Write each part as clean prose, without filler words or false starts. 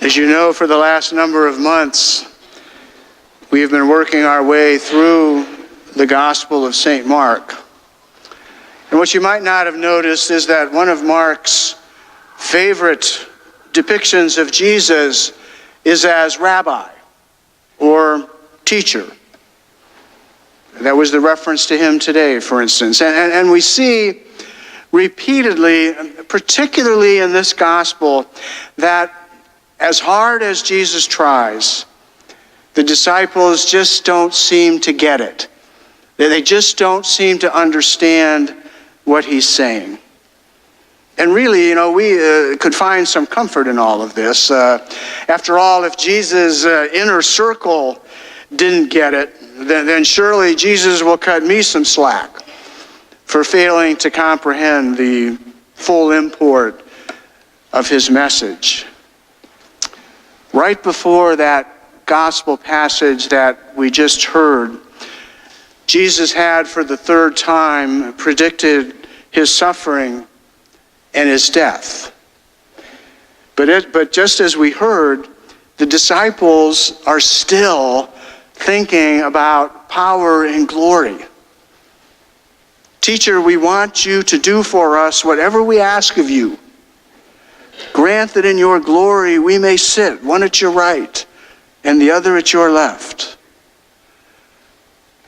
As you know, for the last number of months, we have been working our way through the Gospel of St. Mark. And what you might not have noticed is that one of Mark's favorite depictions of Jesus is as rabbi or teacher. That was the reference to him today, for instance. And we see repeatedly, particularly in this gospel, that as hard as Jesus tries, the disciples just don't seem to get it. They just don't seem to understand what he's saying. And really, we could find some comfort in all of this. After all, if Jesus' inner circle didn't get it, then surely Jesus will cut me some slack for failing to comprehend the full import of his message. Right before that gospel passage that we just heard, Jesus had for the third time predicted his suffering and his death. But just as we heard, the disciples are still thinking about power and glory. Teacher, we want you to do for us whatever we ask of you. Grant that in your glory we may sit, one at your right and the other at your left.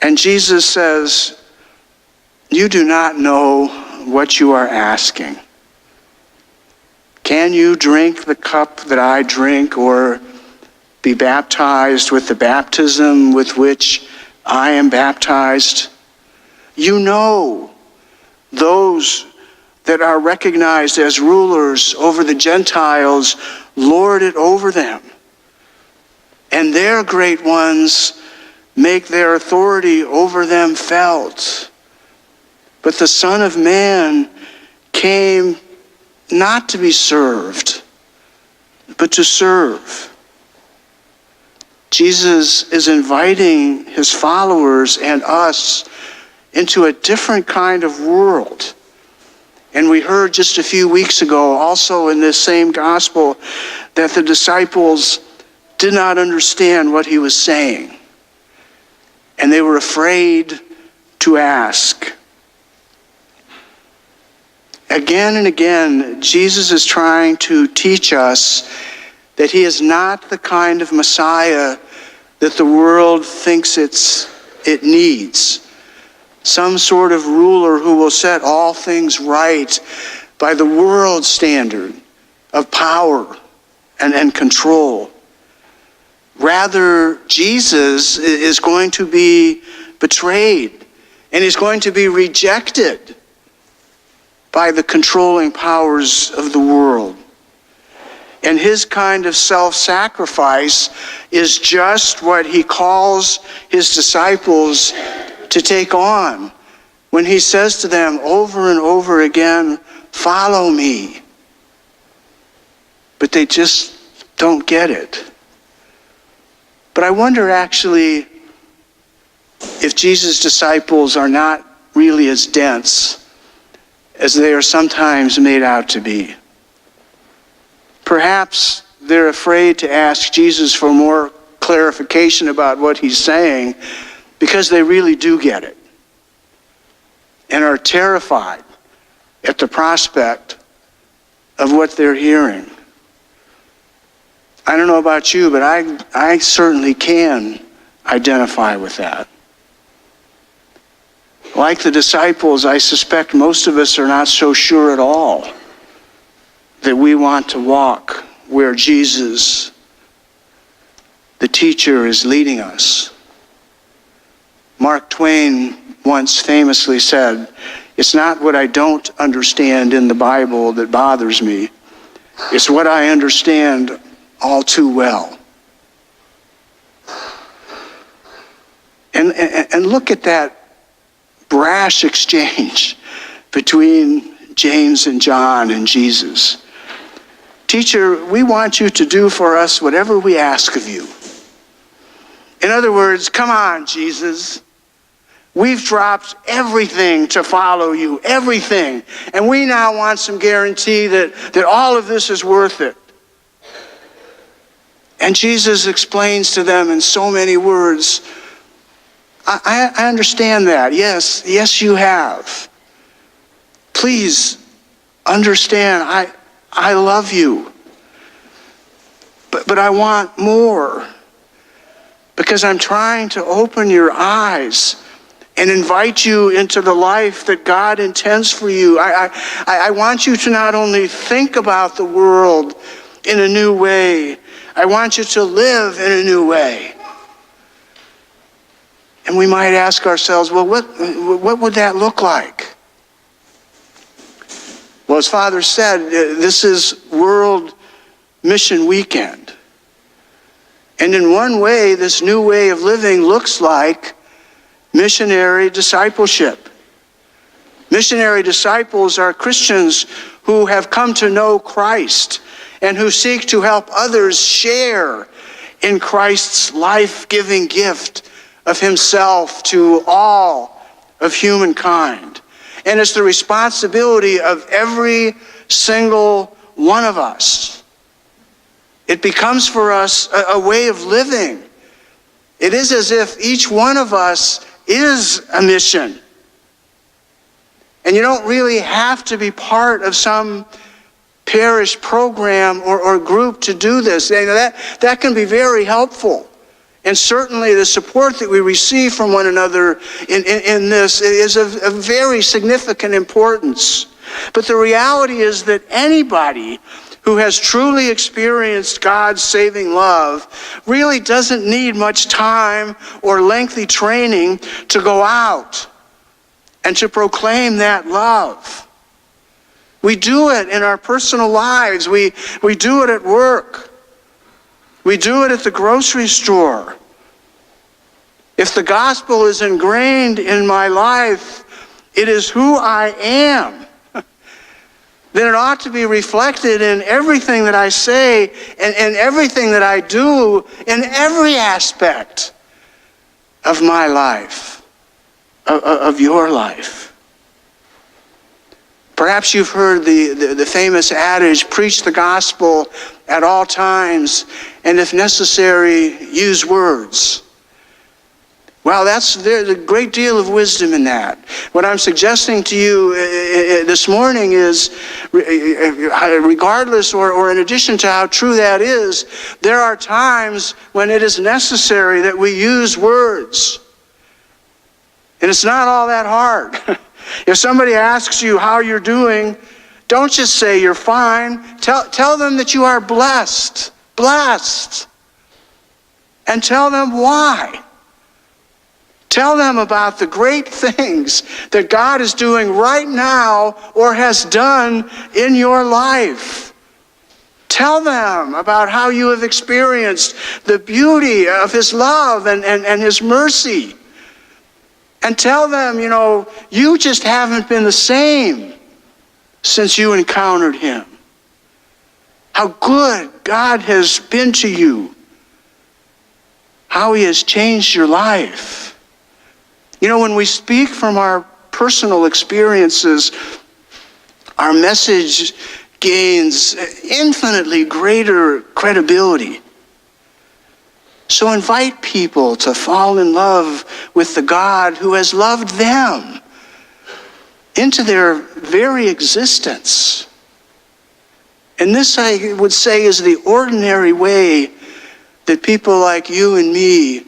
And Jesus says, you do not know what you are asking. Can you drink the cup that I drink, or be baptized with the baptism with which I am baptized? You know those that are recognized as rulers over the Gentiles lord it over them, and their great ones make their authority over them felt. But the Son of Man came not to be served, but to serve. Jesus is inviting his followers and us into a different kind of world. And we heard just a few weeks ago, also in this same gospel, that the disciples did not understand what he was saying. And they were afraid to ask. Again and again, Jesus is trying to teach us that he is not the kind of Messiah that the world thinks it needs. Some sort of ruler who will set all things right by the world's standard of power and control. Rather, Jesus is going to be betrayed, and he's going to be rejected by the controlling powers of the world. And his kind of self-sacrifice is just what he calls his disciples to take on when he says to them over and over again, follow me. But they just don't get it. But I wonder actually if Jesus' disciples are not really as dense as they are sometimes made out to be. Perhaps they're afraid to ask Jesus for more clarification about what he's saying because they really do get it and are terrified at the prospect of what they're hearing. I don't know about you, but I certainly can identify with that. Like the disciples, I suspect most of us are not so sure at all that we want to walk where Jesus, the teacher, is leading us. Mark Twain once famously said, "It's not what I don't understand in the Bible that bothers me. It's what I understand all too well." And look at that brash exchange between James and John and Jesus. Teacher, we want you to do for us whatever we ask of you. In other words, come on, Jesus. We've dropped everything to follow you, everything. And we now want some guarantee that all of this is worth it. And Jesus explains to them in so many words, I understand that. Yes, you have. Please understand, I love you. But I want more. Because I'm trying to open your eyes and invite you into the life that God intends for you. I want you to not only think about the world in a new way, I want you to live in a new way. And we might ask ourselves, well, what would that look like? Well, as Father said, this is World Mission Weekend. And in one way, this new way of living looks like missionary discipleship. Missionary disciples are Christians who have come to know Christ and who seek to help others share in Christ's life-giving gift of himself to all of humankind. And it's the responsibility of every single one of us. It becomes for us a way of living. It is as if each one of us is a mission. And you don't really have to be part of some parish program or group to do this. That can be very helpful. And certainly the support that we receive from one another in this is of very significant importance. But the reality is that anybody who has truly experienced God's saving love really doesn't need much time or lengthy training to go out and to proclaim that love. We do it in our personal lives. We do it at work. We do it at the grocery store. If the gospel is ingrained in my life, it is who I am. Then it ought to be reflected in everything that I say and everything that I do in every aspect of my life, of your life. Perhaps you've heard the famous adage, preach the gospel at all times, and if necessary, use words. Well, there's a great deal of wisdom in that. What I'm suggesting to you this morning is, regardless or in addition to how true that is, there are times when it is necessary that we use words. And it's not all that hard. If somebody asks you how you're doing, don't just say you're fine. Tell them that you are blessed. Blessed. And tell them why. Tell them about the great things that God is doing right now or has done in your life. Tell them about how you have experienced the beauty of his love and his mercy. And tell them, you just haven't been the same since you encountered him. How good God has been to you. How he has changed your life. When we speak from our personal experiences, our message gains infinitely greater credibility. So invite people to fall in love with the God who has loved them into their very existence. And this, I would say, is the ordinary way that people like you and me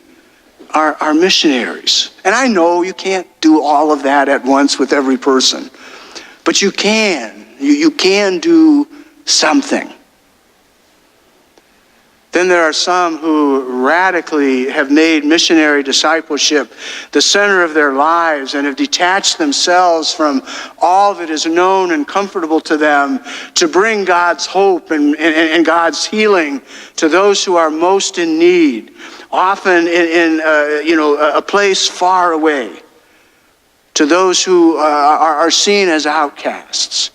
are missionaries. And I know you can't do all of that at once with every person, but you can. You can do something. Then there are some who radically have made missionary discipleship the center of their lives and have detached themselves from all that is known and comfortable to them to bring God's hope and God's healing to those who are most in need, often in a place far away, to those who are seen as outcasts.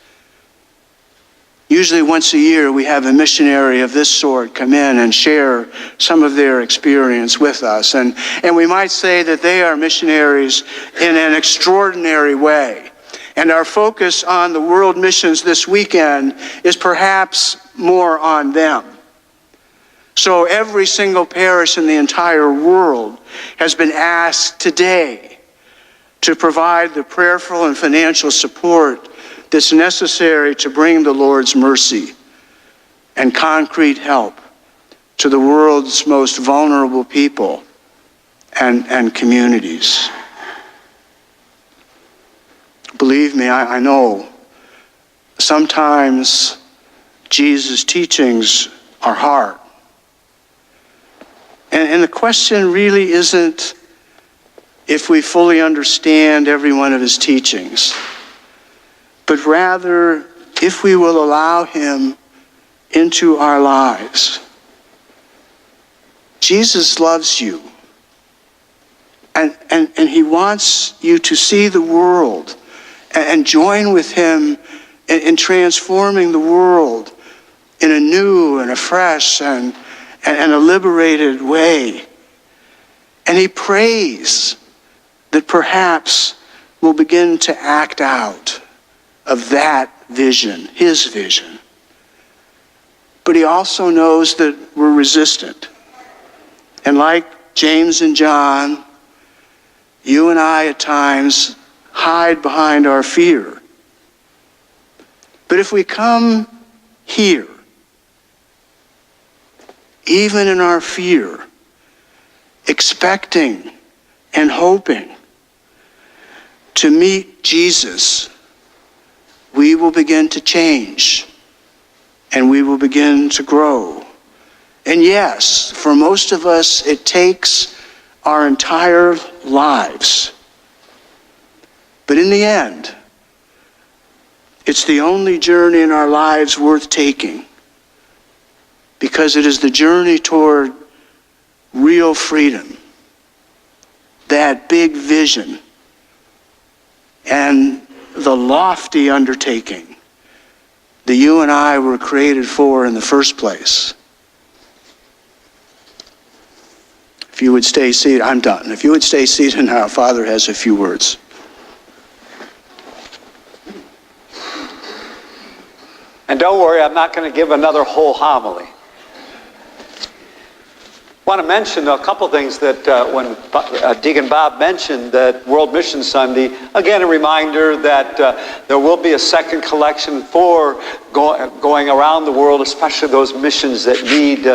Usually once a year we have a missionary of this sort come in and share some of their experience with us. And we might say that they are missionaries in an extraordinary way. And our focus on the world missions this weekend is perhaps more on them. So every single parish in the entire world has been asked today to provide the prayerful and financial support that's necessary to bring the Lord's mercy and concrete help to the world's most vulnerable people and communities. Believe me, I know sometimes Jesus' teachings are hard. And the question really isn't if we fully understand every one of his teachings, but rather if we will allow him into our lives. Jesus loves you, and he wants you to see the world and join with him in transforming the world in a new and a fresh and a liberated way. And he prays that perhaps we'll begin to act out of that vision, his vision. But he also knows that we're resistant. And like James and John, you and I at times hide behind our fear. But if we come here, even in our fear, expecting and hoping to meet Jesus, we will begin to change and we will begin to grow. And yes, for most of us, it takes our entire lives. But in the end, it's the only journey in our lives worth taking, because it is the journey toward real freedom, that big vision, and the lofty undertaking that you and I were created for in the first place. If you would stay seated, I'm done. If you would stay seated now, Father has a few words. And don't worry, I'm not going to give another whole homily. I want to mention a couple things that when Deacon Bob mentioned that World Mission Sunday, again a reminder that there will be a second collection for going around the world, especially those missions that need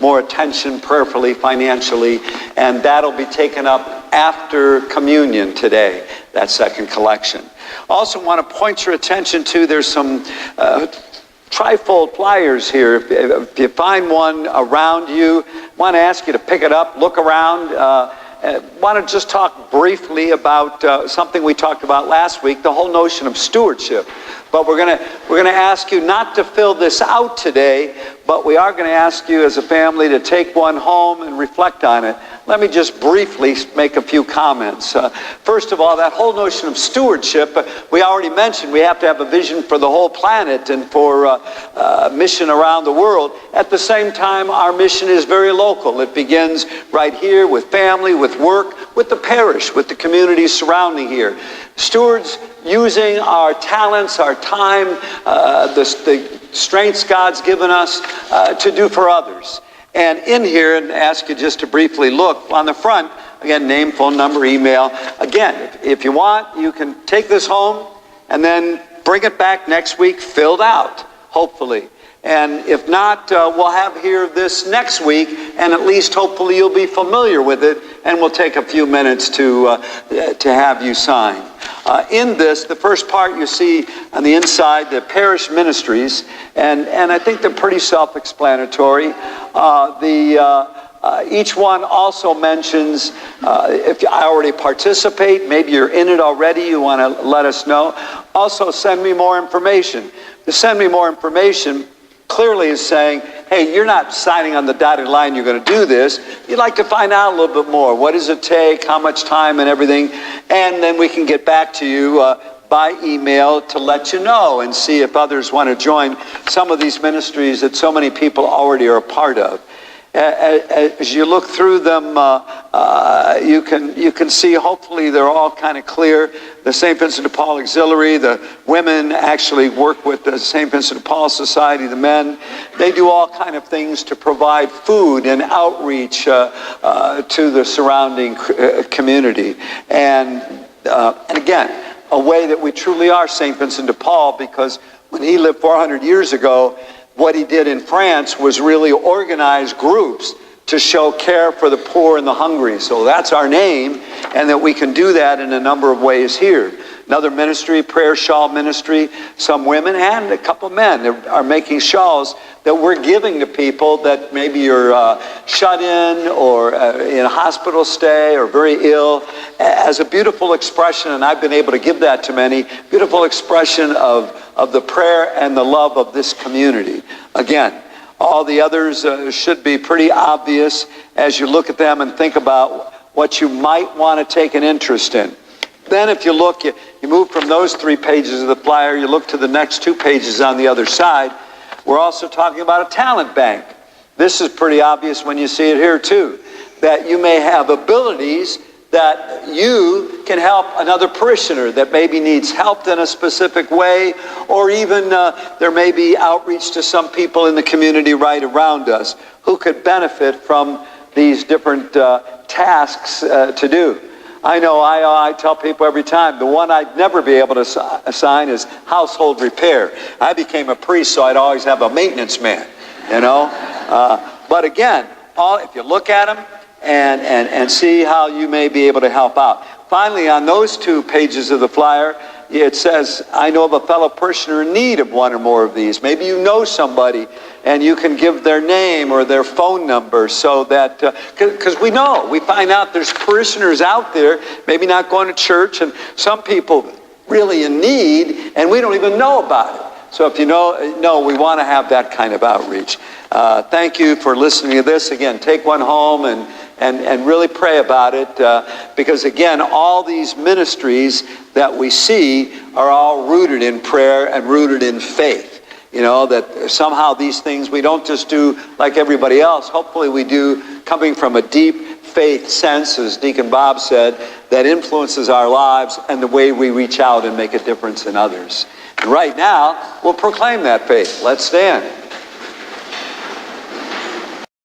more attention prayerfully, financially, and that'll be taken up after communion today, that second collection. Also want to point your attention to, there's some trifold flyers here. If you find one around you, I want to ask you to pick it up, look around. Want to just talk briefly about something we talked about last week, the whole notion of stewardship. But we're gonna ask you not to fill this out today, but we are going to ask you as a family to take one home and reflect on it. Let me just briefly make a few comments. First of all, that whole notion of stewardship, we already mentioned we have to have a vision for the whole planet and for mission around the world. At the same time, our mission is very local. It begins right here with family, with work, with the parish, with the communities surrounding here. Stewards using our talents, our time, the strengths God's given us to do for others. And in here, and ask you just to briefly look on the front, again, name, phone number, email. Again, if you want, you can take this home and then bring it back next week filled out, hopefully. And if not, we'll have here this next week, and at least hopefully you'll be familiar with it, and we'll take a few minutes to have you sign. In this, the first part you see on the inside, the parish ministries, and I think they're pretty self-explanatory. Each one also mentions, if I already participate, maybe you're in it already, you want to let us know. Also, send me more information. To send me more information clearly is saying, hey, you're not signing on the dotted line you're going to do this. You'd like to find out a little bit more. What does it take? How much time and everything? And then we can get back to you by email to let you know and see if others want to join some of these ministries that so many people already are a part of. As you look through them, you can see, hopefully they're all kind of clear. the St. Vincent de Paul Auxiliary. The women actually work with the St. Vincent de Paul Society, the men. They do all kind of things to provide food and outreach to the surrounding community. And again, a way that we truly are St. Vincent de Paul, because when he lived 400 years ago, what he did in France was really organize groups to show care for the poor and the hungry. So that's our name, and that we can do that in a number of ways here. Another ministry, prayer shawl ministry, some women and a couple men are making shawls that we're giving to people that maybe you're shut in or in a hospital stay or very ill, as a beautiful expression, and I've been able to give that to many, beautiful expression of the prayer and the love of this community. Again, all the others should be pretty obvious as you look at them and think about what you might want to take an interest in. Then if you look, you move from those 3 pages of the flyer, you look to the next 2 pages on the other side. We're also talking about a talent bank. This is pretty obvious when you see it here too, that you may have abilities that you can help another parishioner that maybe needs help in a specific way, or even there may be outreach to some people in the community right around us who could benefit from these different tasks to do. I know I tell people every time, the one I'd never be able to assign is household repair. I became a priest, so I'd always have a maintenance man, you know. But again, if you look at them and see how you may be able to help out. Finally, on those 2 pages of the flyer, it says, I know of a fellow parishioner in need of one or more of these. Maybe you know somebody and you can give their name or their phone number, so that, because we find out there's parishioners out there, maybe not going to church, and some people really in need, and we don't even know about it. So if you know, we want to have that kind of outreach. Thank you for listening to this. Again, take one home and really pray about it, because again, all these ministries that we see are all rooted in prayer and rooted in faith. You know, that somehow these things we don't just do like everybody else. Hopefully we do coming from a deep faith sense, as Deacon Bob said, that influences our lives and the way we reach out and make a difference in others. And right now, we'll proclaim that faith. Let's stand.